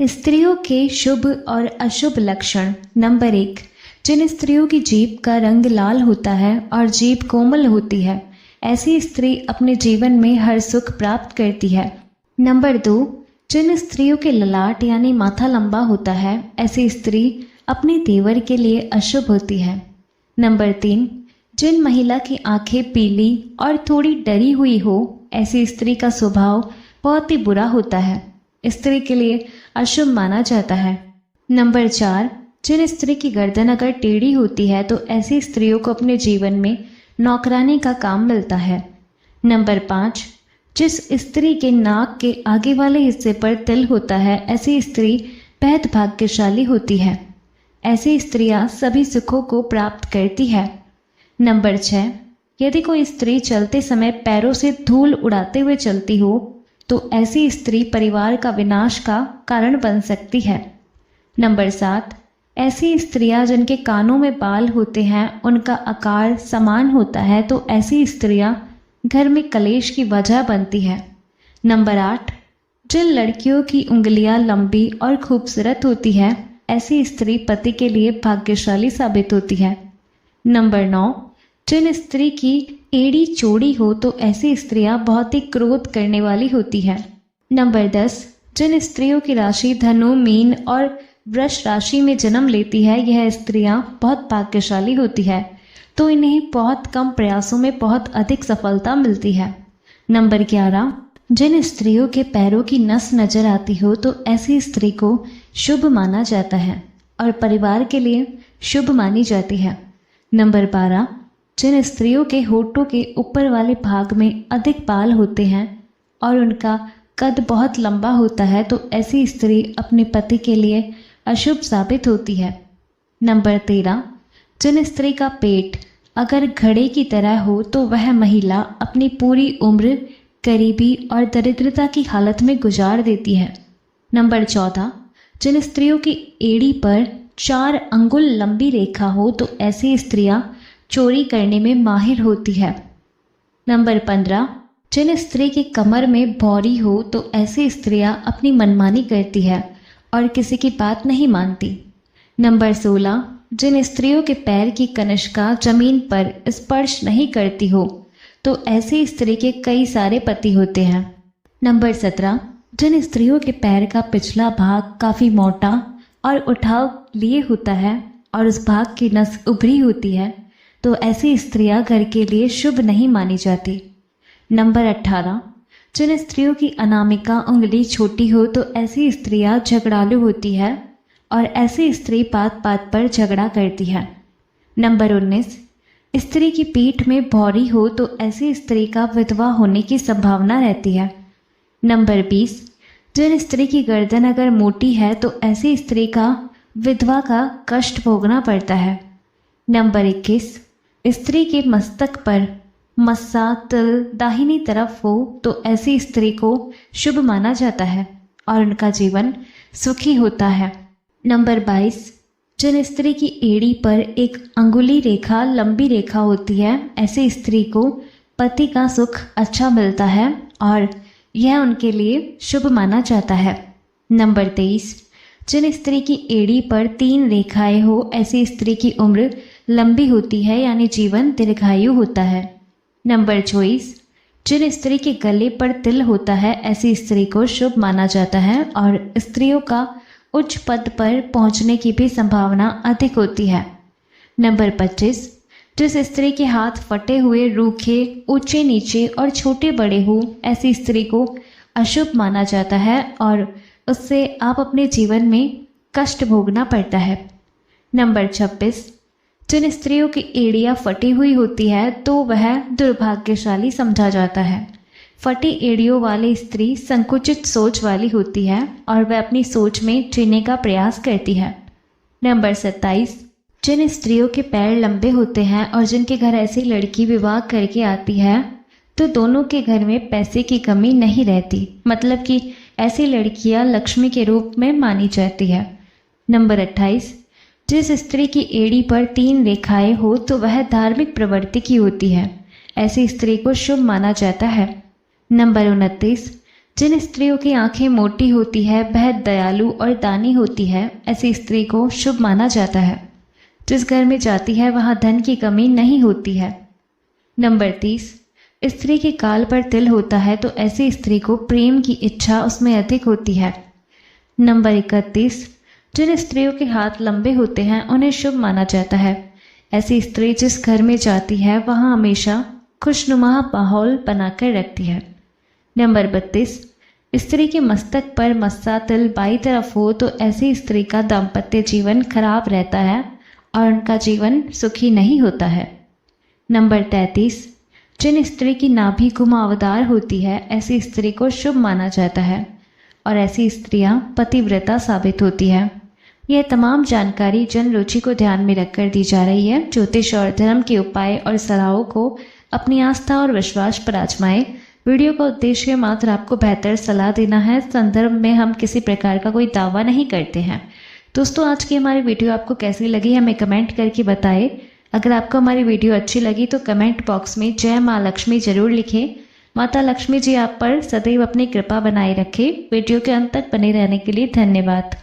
स्त्रियों के शुभ और अशुभ लक्षण। नंबर 1, जिन स्त्रियों की जीभ का रंग लाल होता है और जीभ कोमल होती है, ऐसी स्त्री अपने जीवन में हर सुख प्राप्त करती है। नंबर 2, जिन स्त्रियों के ललाट यानी माथा लंबा होता है, ऐसी स्त्री अपने देवर के लिए अशुभ होती है। नंबर 3, जिन महिला की आंखें पीली और थोड़ी डरी हुई हो, ऐसी स्त्री का स्वभाव बहुत ही बुरा होता है, स्त्री के लिए अशुभ माना जाता है। नंबर 4, जिन स्त्री की गर्दन अगर टेढ़ी होती है तो ऐसी स्त्रियों को अपने जीवन में नौकरानी का काम मिलता है। नंबर 5, जिस स्त्री के नाक के आगे वाले हिस्से पर तिल होता है, ऐसी स्त्री बेहद भाग्यशाली होती है। ऐसी स्त्रियां सभी सुखों को प्राप्त करती है। नंबर 6, यदि कोई स्त्री चलते समय पैरों से धूल उड़ाते हुए चलती हो तो ऐसी स्त्री परिवार का विनाश का कारण बन सकती है। नंबर 7, ऐसी स्त्रियां जिनके कानों में बाल होते हैं, उनका आकार समान होता है, तो ऐसी स्त्रियां घर में कलेश की वजह बनती है। नंबर 8, जिन लड़कियों की उंगलियां लंबी और खूबसूरत होती है, ऐसी स्त्री पति के लिए भाग्यशाली साबित होती है। नंबर 9, जिन स्त्री की एड़ी चौड़ी हो तो ऐसी स्त्रियां बहुत ही क्रोध करने वाली होती है। नंबर 10, जिन स्त्रियों की राशि धनु, मीन और वृष राशि में जन्म लेती है, यह स्त्रियां बहुत भाग्यशाली होती है, तो इन्हें बहुत कम प्रयासों में बहुत अधिक सफलता मिलती है। नंबर 11, जिन स्त्रियों के पैरों की नस नजर आती हो तो ऐसी स्त्री को शुभ माना जाता है और परिवार के लिए शुभ मानी जाती है। नंबर 12, जिन स्त्रियों के होठों के ऊपर वाले भाग में अधिक बाल होते हैं और उनका कद बहुत लंबा होता है, तो ऐसी स्त्री अपने पति के लिए अशुभ साबित होती है। नंबर 13, जिन स्त्री का पेट अगर घड़े की तरह हो तो वह महिला अपनी पूरी उम्र गरीबी और दरिद्रता की हालत में गुजार देती है। नंबर 14, जिन स्त्रियों की एड़ी पर 4 अंगुल लंबी रेखा हो तो ऐसी स्त्रियां चोरी करने में माहिर होती है। नंबर 15, जिन स्त्री की कमर में भौरी हो तो ऐसी स्त्रियां अपनी मनमानी करती है और किसी की बात नहीं मानती। नंबर 16, जिन स्त्रियों के पैर की कनिष्का जमीन पर स्पर्श नहीं करती हो तो ऐसी स्त्री के कई सारे पति होते हैं। नंबर 17, जिन स्त्रियों के पैर का पिछला भाग काफ़ी मोटा और उठाव लिए होता है और उस भाग की नस उभरी होती है, तो ऐसी स्त्रियां घर के लिए शुभ नहीं मानी जाती। नंबर 18, जिन स्त्रियों की अनामिका उंगली छोटी हो तो ऐसी स्त्रियां झगड़ालू होती है और ऐसी स्त्री बात बात पर झगड़ा करती है। नंबर 19, स्त्री की पीठ में भौरी हो तो ऐसी स्त्री का विधवा होने की संभावना रहती है। नंबर 20, जिन स्त्री की गर्दन अगर मोटी है तो ऐसी स्त्री का विधवा का कष्ट भोगना पड़ता है। नंबर 21, स्त्री के मस्तक पर मस्सा तिल दाहिनी तरफ हो तो ऐसी स्त्री को शुभ माना जाता है और उनका जीवन सुखी होता है। नंबर 22, जिन स्त्री की एड़ी पर एक अंगुली रेखा लंबी रेखा होती है, ऐसी स्त्री को पति का सुख अच्छा मिलता है और यह उनके लिए शुभ माना जाता है। नंबर 23, जिन स्त्री की एड़ी पर 3 रेखाएं हो, ऐसी स्त्री की उम्र लंबी होती है यानी जीवन दीर्घायु होता है। नंबर 24, जिन स्त्री के गले पर तिल होता है, ऐसी स्त्री को शुभ माना जाता है और स्त्रियों का उच्च पद पर पहुंचने की भी संभावना अधिक होती है। नंबर 25, जिस स्त्री के हाथ फटे हुए, रूखे, ऊंचे नीचे और छोटे बड़े हो, ऐसी स्त्री को अशुभ माना जाता है और उससे आप अपने जीवन में कष्ट भोगना पड़ता है। नंबर 26, जिन स्त्रियों की एड़ियाँ फटी हुई होती है तो वह दुर्भाग्यशाली समझा जाता है। फटी एड़ियों वाली स्त्री संकुचित सोच वाली होती है और वह अपनी सोच में जीने का प्रयास करती है। नंबर 27, जिन स्त्रियों के पैर लंबे होते हैं और जिनके घर ऐसी लड़की विवाह करके आती है तो दोनों के घर में पैसे की कमी नहीं रहती, मतलब कि ऐसी लड़कियां लक्ष्मी के रूप में मानी जाती है। नंबर 28, जिस स्त्री की एड़ी पर 3 रेखाएं हो तो वह धार्मिक प्रवृत्ति की होती है, ऐसी स्त्री को शुभ माना जाता है। नंबर 29, जिन स्त्रियों की आंखें मोटी होती है, बेहद दयालु और दानी होती है, ऐसी स्त्री को शुभ माना जाता है। जिस घर में जाती है वहां धन की कमी नहीं होती है। नंबर 30, स्त्री के गाल पर तिल होता है तो ऐसी स्त्री को प्रेम की इच्छा उसमें अधिक होती है। नंबर 31, जिन स्त्रियों के हाथ लंबे होते हैं उन्हें शुभ माना जाता है। ऐसी स्त्री जिस घर में जाती है वहां हमेशा खुशनुमा माहौल बनाकर रखती है। नंबर 32, स्त्री के मस्तक पर मस्सा तिल बाई तरफ हो तो ऐसी स्त्री का दाम्पत्य जीवन खराब रहता है और उनका जीवन सुखी नहीं होता है। नंबर 33, जिन स्त्री की नाभि घुमावदार होती है ऐसी स्त्री को शुभ माना जाता है और ऐसी स्त्रियां पतिव्रता साबित होती है। यह तमाम जानकारी जन रुचि को ध्यान में रखकर दी जा रही है। ज्योतिष और धर्म के उपाय और सलाहों को अपनी आस्था और विश्वास पर आजमाएं। वीडियो का उद्देश्य मात्र आपको बेहतर सलाह देना है। संदर्भ में हम किसी प्रकार का कोई दावा नहीं करते हैं। दोस्तों, आज की हमारी वीडियो आपको कैसी लगी हमें कमेंट करके बताएं। अगर आपको हमारी वीडियो अच्छी लगी तो कमेंट बॉक्स में जय माँ लक्ष्मी जरूर लिखें। माता लक्ष्मी जी आप पर सदैव अपनी कृपा बनाए रखें। वीडियो के अंत तक बने रहने के लिए धन्यवाद।